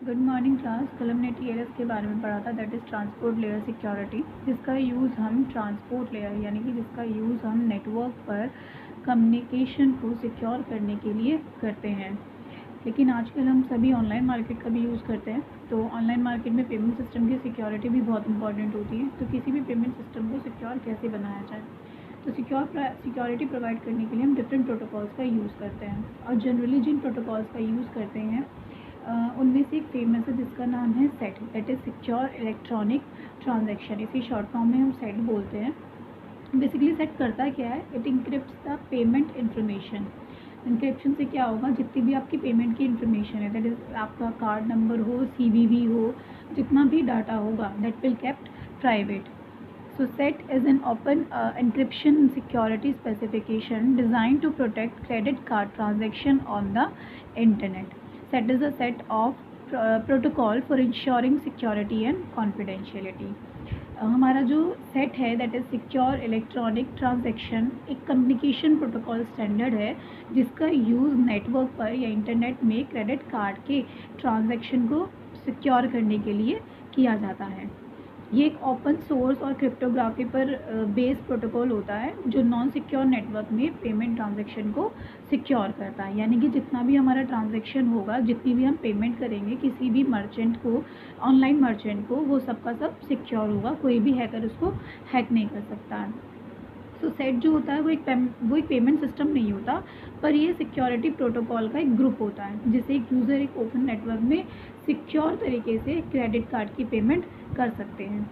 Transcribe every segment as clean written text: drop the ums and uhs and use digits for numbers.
Good morning class. कल हमने TLS के बारे में पढ़ा था, that is transport layer security, जिसका यूज़ हम ट्रांसपोर्ट लेयर यानी कि जिसका यूज़ हम नेटवर्क पर कम्युनिकेशन को सिक्योर करने के लिए करते हैं। लेकिन आजकल हम सभी ऑनलाइन मार्केट का भी यूज़ करते हैं, तो ऑनलाइन मार्केट में पेमेंट सिस्टम की सिक्योरिटी भी बहुत इंपॉर्टेंट होती है। तो किसी भी पेमेंट सिस्टम को सिक्योर कैसे बनाया जाए, तो सिक्योरिटी प्रोवाइड करने के लिए हम डिफरेंट प्रोटोकॉल्स का यूज़ करते हैं। और जनरली जिन प्रोटोकॉल्स का यूज़ करते हैं उनमें से एक फेमस है जिसका नाम है set, that is secure electronic transaction. इसी शॉर्ट फॉर्म में हम सेट बोलते हैं। बेसिकली सेट करता क्या है, it encrypts the payment information. Encryption से क्या होगा, जितनी भी आपकी पेमेंट की इन्फॉर्मेशन है, दैट इज़ आपका कार्ड नंबर हो, CVV हो, जितना भी डाटा होगा, that will kept private. So SET is an open encryption security specification designed to protect credit card transaction on the internet. SET is a set of protocol for ensuring security and confidentiality. हमारा जो set है that is secure electronic transaction, एक communication protocol standard है जिसका use network पर या internet में credit card के ट्रांजैक्शन को सिक्योर करने के लिए किया जाता है। ये एक ओपन सोर्स और क्रिप्टोग्राफी पर बेस्ड प्रोटोकॉल होता है जो नॉन सिक्योर नेटवर्क में पेमेंट ट्रांजैक्शन को सिक्योर करता है। यानी कि जितना भी हमारा ट्रांजैक्शन होगा, जितनी भी हम पेमेंट करेंगे किसी भी मर्चेंट को, ऑनलाइन मर्चेंट को, वो सबका सब सिक्योर होगा, कोई भी हैकर उसको हैक नहीं कर सकता है। तो सेट जो होता है वो एक पेमेंट सिस्टम नहीं होता, पर ये सिक्योरिटी प्रोटोकॉल का एक ग्रुप होता है जिससे एक यूज़र एक ओपन नेटवर्क में सिक्योर तरीके से क्रेडिट कार्ड की पेमेंट कर सकते हैं।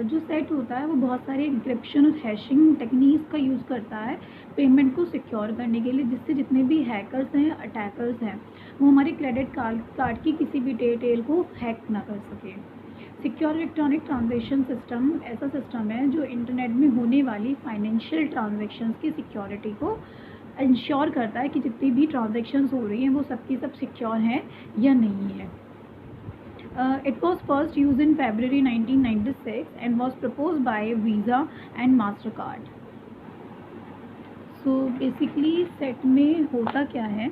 जो सेट होता है वो बहुत सारे इंक्रिप्शन और हैशिंग टेक्निक्स का यूज़ करता है पेमेंट को सिक्योर करने के लिए, जिससे जितने भी हैकर्स हैं, अटैकर्स हैं, वो हमारे क्रेडिट कार्ड की किसी भी डिटेल को हैक ना कर सके। सिक्योर इलेक्ट्रॉनिक ट्रांजैक्शन सिस्टम ऐसा सिस्टम है जो इंटरनेट में होने वाली फाइनेंशियल ट्रांजैक्शंस की सिक्योरिटी को इंश्योर करता है कि जितनी भी ट्रांजैक्शंस हो रही हैं वो सबकी सब सिक्योर हैं या नहीं है। It was first used in February 1996 and was proposed by Visa and MasterCard. So basically set में होता क्या है,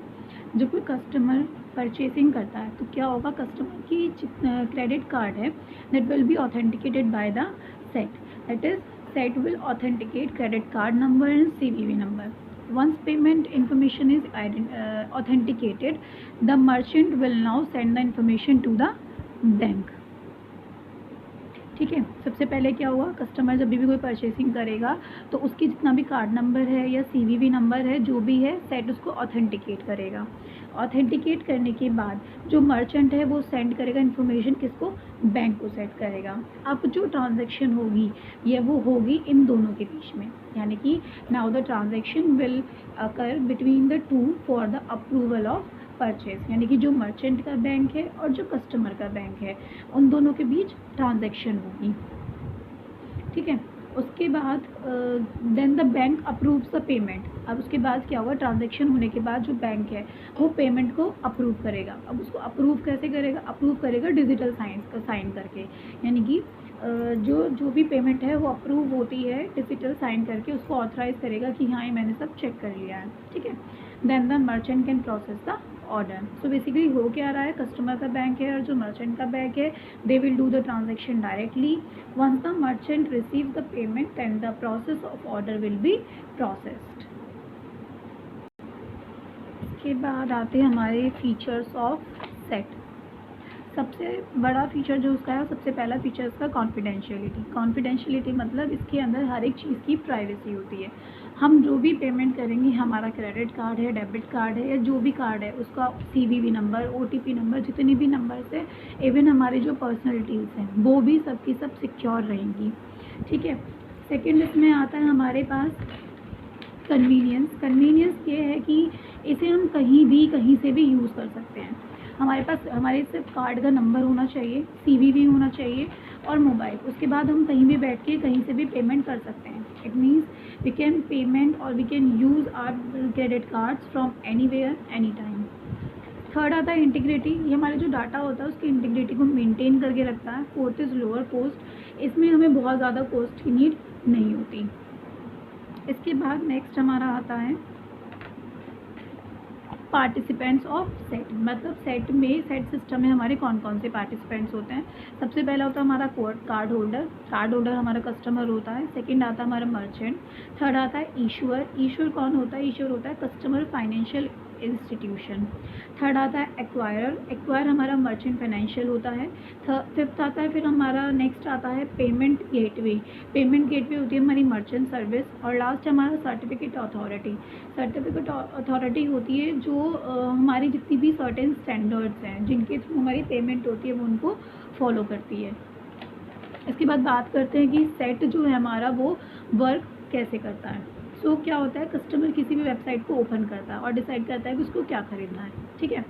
जब कोई कस्टमर परचेसिंग करता है तो क्या होगा, कस्टमर की क्रेडिट कार्ड है that will be authenticated by the set, that is set will authenticate credit card number and CVV number. Once payment information is authenticated, the merchant will now send the information to the bank. ठीक है, सबसे पहले क्या हुआ, customer जब भी कोई purchasing करेगा तो उसकी जितना भी कार्ड नंबर है या CVV नंबर है, जो भी है, सेट उसको ऑथेंटिकेट करेगा. ऑथेंटिकेट करने के बाद जो मर्चेंट है वो सेंड करेगा इन्फॉर्मेशन किसको, बैंक को सेट करेगा. अब जो ट्रांजैक्शन होगी ये वो होगी इन दोनों के बीच में, यानी कि now the transaction will occur between the two for the approval of purchase, यानी कि जो मर्चेंट का बैंक है और जो कस्टमर का बैंक है उन दोनों के बीच ट्रांजैक्शन होगी. ठीक है, उसके बाद then the bank approves the payment. अब उसके बाद क्या होगा, ट्रांजैक्शन होने के बाद जो बैंक है वो पेमेंट को अप्रूव करेगा. अब उसको अप्रूव कैसे करेगा, अप्रूव करेगा डिजिटल साइन करके, यानी कि जो भी पेमेंट है वो अप्रूव होती है डिजिटल साइन करके, उसको ऑथराइज़ करेगा कि हाँ ये मैंने सब चेक कर लिया है. ठीक है, then the merchant can process the order. So basically हो क्या रहा है, कस्टमर का बैंक है और जो मर्चेंट का बैंक है they will do the transaction directly. Once the merchant receive the payment then the process of order will be processed. इसके बाद आते हैं हमारे फीचर्स ऑफ सेट. सबसे बड़ा फीचर जो उसका है, सबसे पहला फीचर उसका कॉन्फिडेंशियलिटी. कॉन्फिडेंशियलिटी मतलब इसके अंदर हर एक चीज़ की प्राइवेसी होती है. हम जो भी पेमेंट करेंगे, हमारा क्रेडिट कार्ड है, डेबिट कार्ड है या जो भी कार्ड है, उसका CVV नंबर, OTP नंबर, जितने भी नंबर्स है, इवन हमारी जो पर्सनल डिटेल्स हैं वो भी सबकी सब सिक्योर रहेंगी. ठीक है, सेकेंड इसमें आता है हमारे पास कन्वीनियंस. कन्वीनियंस ये है कि इसे हम कहीं भी कहीं से भी यूज़ कर सकते हैं. हमारे पास हमारे सिर्फ कार्ड का नंबर होना चाहिए, CVV होना चाहिए और मोबाइल. उसके बाद हम कहीं भी बैठ के कहीं से भी पेमेंट कर सकते हैं. It means we can payment और we can use our credit cards from anywhere any time. Third आता है इंटीग्रिटी. ये हमारे जो डाटा होता है उसकी इंटीग्रिटी को मेंटेन करके रखता है. Fourth is lower cost. इसमें हमें बहुत ज़्यादा कॉस्ट की नीड नहीं होती. इसके बाद नेक्स्ट हमारा आता है पार्टिसिपेंट्स ऑफ सेट, मतलब सेट सिस्टम में हमारे कौन कौन से पार्टिसिपेंट्स होते हैं। सबसे पहला होता है हमारा कार्ड होल्डर हमारा कस्टमर होता है। सेकंड आता है हमारा मर्चेंट। थर्ड आता है ईश्वर कौन होता है, ईश्वर होता है कस्टमर फाइनेंशियल इंस्टीट्यूशन। थर्ड आता है एक्वायर हमारा मर्चेंट फाइनेंशियल होता है। फिफ्थ आता है फिर हमारा नेक्स्ट आता है पेमेंट गेटवे होती है हमारी मर्चेंट सर्विस। और लास्ट हमारा सर्टिफिकेट अथॉरिटी होती है जो हमारी जितनी भी सर्टेन स्टैंडर्ड्स हैं जिनके थ्रू हमारी पेमेंट होती है वो उनको फॉलो करती है। इसके बाद बात करते हैं कि सेट जो है हमारा वो वर्क कैसे करता है। क्या होता है, कस्टमर किसी भी वेबसाइट को ओपन करता है और डिसाइड करता है कि उसको क्या खरीदना है, ठीक है।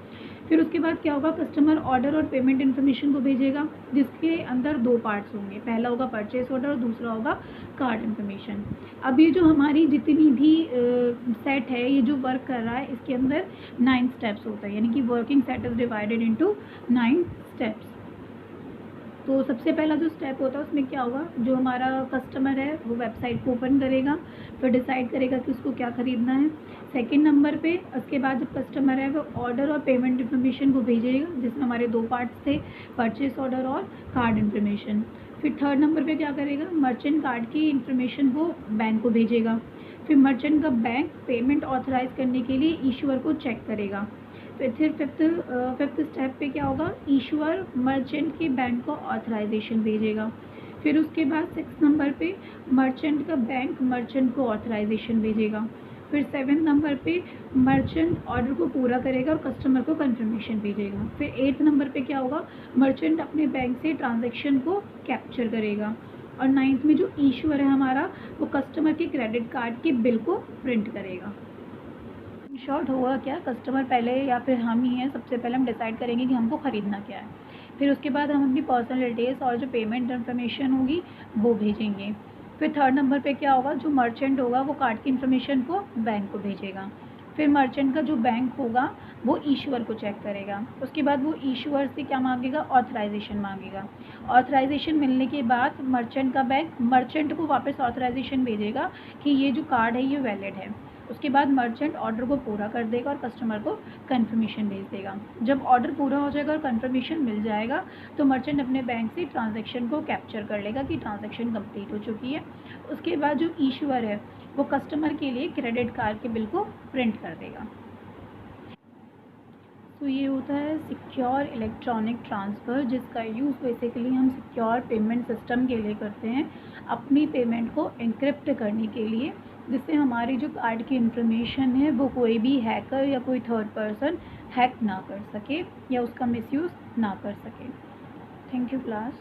फिर उसके बाद क्या होगा, कस्टमर ऑर्डर और पेमेंट इन्फॉर्मेशन को भेजेगा जिसके अंदर दो पार्ट्स होंगे, पहला होगा परचेस ऑर्डर और दूसरा होगा कार्ड इन्फॉर्मेशन। अब ये जो हमारी जितनी भी सेट है, ये जो वर्क कर रहा है, इसके अंदर 9 स्टेप्स होता है, यानी कि working set is divided into 9 steps. तो सबसे पहला जो स्टेप होता है उसमें क्या होगा, जो हमारा कस्टमर है वो वेबसाइट को ओपन करेगा, फिर डिसाइड करेगा कि उसको क्या ख़रीदना है। सेकंड नंबर पे उसके बाद जब कस्टमर है वो ऑर्डर और पेमेंट इन्फॉर्मेशन को भेजेगा जिसमें हमारे दो पार्ट्स थे, परचेस ऑर्डर और कार्ड इन्फॉर्मेशन। फिर थर्ड नंबर पे क्या करेगा, मर्चेंट कार्ड की इन्फॉर्मेशन को बैंक को भेजेगा। फिर मर्चेंट का बैंक पेमेंट ऑथराइज करने के लिए ईश्वर को चेक करेगा। फिर फिफ्थ स्टेप पे क्या होगा, ईश्वर मर्चेंट के बैंक को ऑथराइजेशन भेजेगा। फिर उसके बाद 6 नंबर पे मर्चेंट का बैंक मर्चेंट को ऑथराइजेशन भेजेगा। फिर 7 नंबर पे मर्चेंट ऑर्डर को पूरा करेगा और कस्टमर को कंफर्मेशन भेजेगा। फिर 8 नंबर पे क्या होगा, मर्चेंट अपने बैंक से ट्रांजैक्शन को कैप्चर करेगा। और 9th में जो ईश्वर है हमारा वो कस्टमर के क्रेडिट कार्ड के बिल को प्रिंट करेगा। शॉर्ट होगा क्या, कस्टमर पहले या फिर हम ही हैं, सबसे पहले हम डिसाइड करेंगे कि हमको ख़रीदना क्या है। फिर उसके बाद हम अपनी पर्सनल डिटेल्स और जो पेमेंट इन्फॉर्मेशन होगी वो भेजेंगे। फिर थर्ड नंबर पे क्या होगा, जो मर्चेंट होगा वो कार्ड की इन्फॉर्मेशन को बैंक को भेजेगा। फिर मर्चेंट का जो बैंक होगा वो ईश्वर को चेक करेगा। उसके बाद वो ईश्वर से क्या मांगेगा, ऑथराइजेशन मांगेगा। ऑथराइजेशन मिलने के बाद मर्चेंट का बैंक मर्चेंट को वापस ऑथराइजेशन भेजेगा कि ये जो कार्ड है ये वैलिड है। उसके बाद मर्चेंट ऑर्डर को पूरा कर देगा और कस्टमर को कंफर्मेशन भेज देगा। जब ऑर्डर पूरा हो जाएगा और कंफर्मेशन मिल जाएगा तो मर्चेंट अपने बैंक से ट्रांजैक्शन को कैप्चर कर लेगा कि ट्रांजैक्शन कंप्लीट हो चुकी है। उसके बाद जो ईश्वर है वो कस्टमर के लिए क्रेडिट कार्ड के बिल को प्रिंट कर देगा। तो ये होता है सिक्योर इलेक्ट्रॉनिक ट्रांसफ़र, जिसका यूज़ बेसिकली हम सिक्योर पेमेंट सिस्टम के लिए करते हैं, अपनी पेमेंट को एन्क्रिप्ट करने के लिए, जिससे हमारी जो कार्ड की इन्फॉर्मेशन है वो कोई भी हैकर या कोई थर्ड पर्सन हैक ना कर सके या उसका मिसयूज़ ना कर सके। Thank you class.